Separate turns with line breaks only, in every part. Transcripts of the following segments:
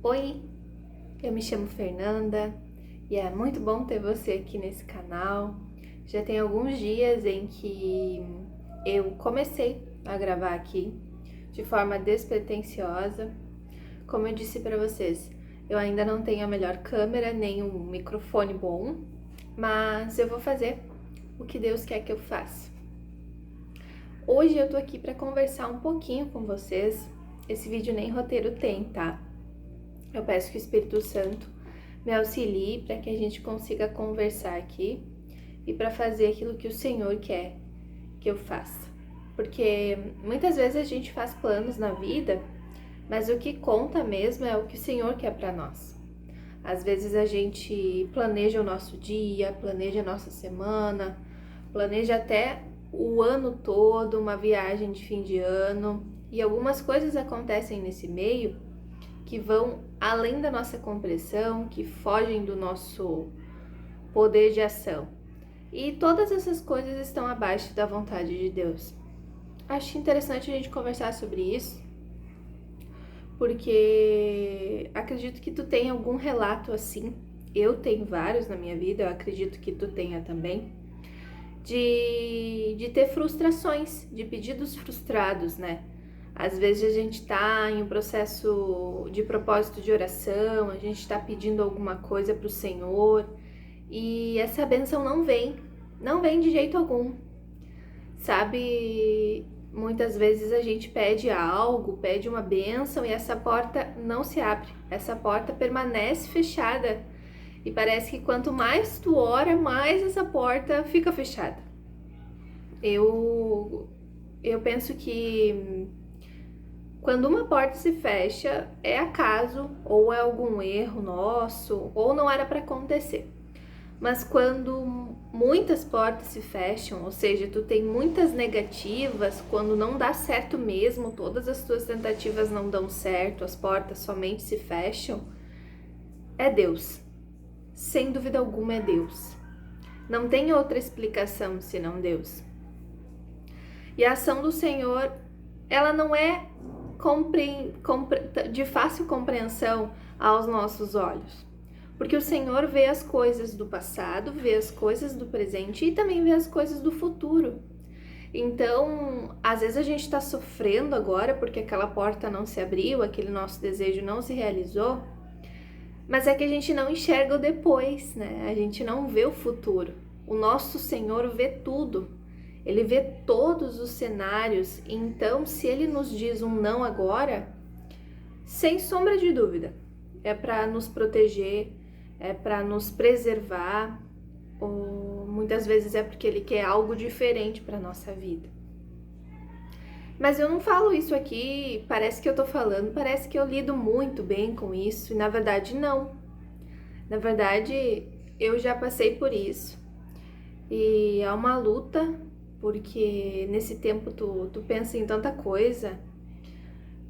Oi, eu me chamo Fernanda e é muito bom ter você aqui nesse canal. Já tem alguns dias em que eu comecei a gravar aqui de forma despretensiosa. Como eu disse para vocês, eu ainda não tenho a melhor câmera nem um microfone bom, mas eu vou fazer o que Deus quer que eu faça. Hoje eu tô aqui para conversar um pouquinho com vocês. Esse vídeo nem roteiro tem, tá? Eu peço que o Espírito Santo me auxilie para que a gente consiga conversar aqui e para fazer aquilo que o Senhor quer que eu faça. Porque muitas vezes a gente faz planos na vida, mas o que conta mesmo é o que o Senhor quer para nós. Às vezes a gente planeja o nosso dia, planeja a nossa semana, planeja até o ano todo, uma viagem de fim de ano, e algumas coisas acontecem nesse meio que vão além da nossa compreensão, que fogem do nosso poder de ação. E todas essas coisas estão abaixo da vontade de Deus. Acho interessante a gente conversar sobre isso, porque acredito que tu tem algum relato assim. Eu tenho vários na minha vida, eu acredito que tu tenha também, de ter frustrações, de pedidos frustrados, né? Às vezes a gente tá em um processo de propósito de oração, a gente tá pedindo alguma coisa pro Senhor e essa bênção não vem de jeito algum, sabe? Muitas vezes a gente pede algo, pede uma bênção e essa porta não se abre, essa porta permanece fechada e parece que quanto mais tu ora, mais essa porta fica fechada. Eu penso que quando uma porta se fecha, é acaso, ou é algum erro nosso, ou não era para acontecer. Mas quando muitas portas se fecham, ou seja, tu tem muitas negativas, quando não dá certo mesmo, todas as tuas tentativas não dão certo, as portas somente se fecham, é Deus. Sem dúvida alguma é Deus. Não tem outra explicação senão Deus. E a ação do Senhor, ela não é de fácil compreensão aos nossos olhos, porque o Senhor vê as coisas do passado, vê as coisas do presente e também vê as coisas do futuro. Então, às vezes a gente está sofrendo agora porque aquela porta não se abriu, aquele nosso desejo não se realizou, mas é que a gente não enxerga o depois, né? A gente não vê o futuro. O nosso Senhor vê tudo. Ele vê todos os cenários, então se ele nos diz um não agora, sem sombra de dúvida, é para nos proteger, é para nos preservar, ou muitas vezes é porque ele quer algo diferente para nossa vida. Mas eu não falo isso aqui, parece que eu tô falando, parece que eu lido muito bem com isso, e na verdade não. Na verdade, eu já passei por isso. E é uma luta, porque nesse tempo tu pensa em tanta coisa,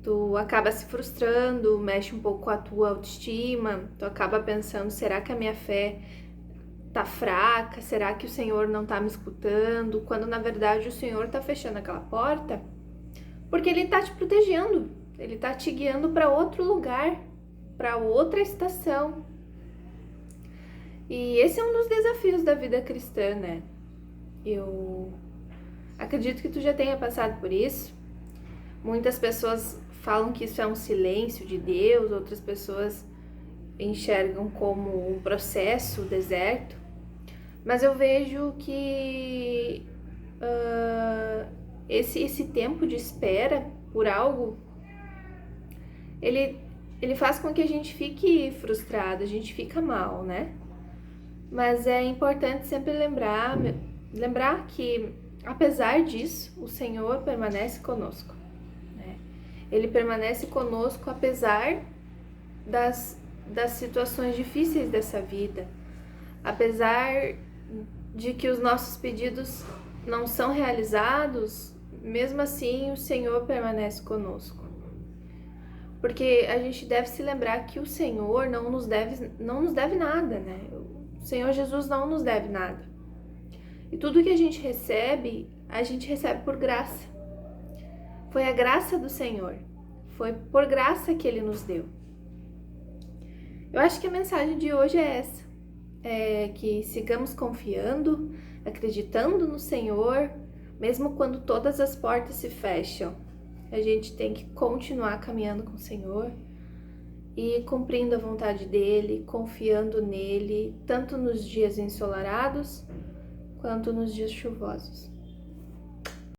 tu acaba se frustrando, mexe um pouco com a tua autoestima, tu acaba pensando, será que a minha fé tá fraca? Será que o Senhor não tá me escutando? Quando na verdade o Senhor tá fechando aquela porta, porque Ele tá te protegendo, Ele tá te guiando para outro lugar, para outra estação. E esse é um dos desafios da vida cristã, né? Eu acredito que tu já tenha passado por isso. Muitas pessoas falam que isso é um silêncio de Deus, outras pessoas enxergam como um processo, deserto. Mas eu vejo que esse tempo de espera por algo, ele faz com que a gente fique frustrado, a gente fica mal, né? Mas é importante sempre lembrar que, apesar disso, o Senhor permanece conosco, né? Ele permanece conosco apesar das situações difíceis dessa vida, apesar de que os nossos pedidos não são realizados, mesmo assim o Senhor permanece conosco. Porque a gente deve se lembrar que o Senhor não nos deve nada, né? O Senhor Jesus não nos deve nada. E tudo que a gente recebe por graça. Foi a graça do Senhor. Foi por graça que Ele nos deu. Eu acho que a mensagem de hoje é essa, que sigamos confiando, acreditando no Senhor, mesmo quando todas as portas se fecham. A gente tem que continuar caminhando com o Senhor e cumprindo a vontade dele, confiando nele, tanto nos dias ensolarados quanto nos dias chuvosos.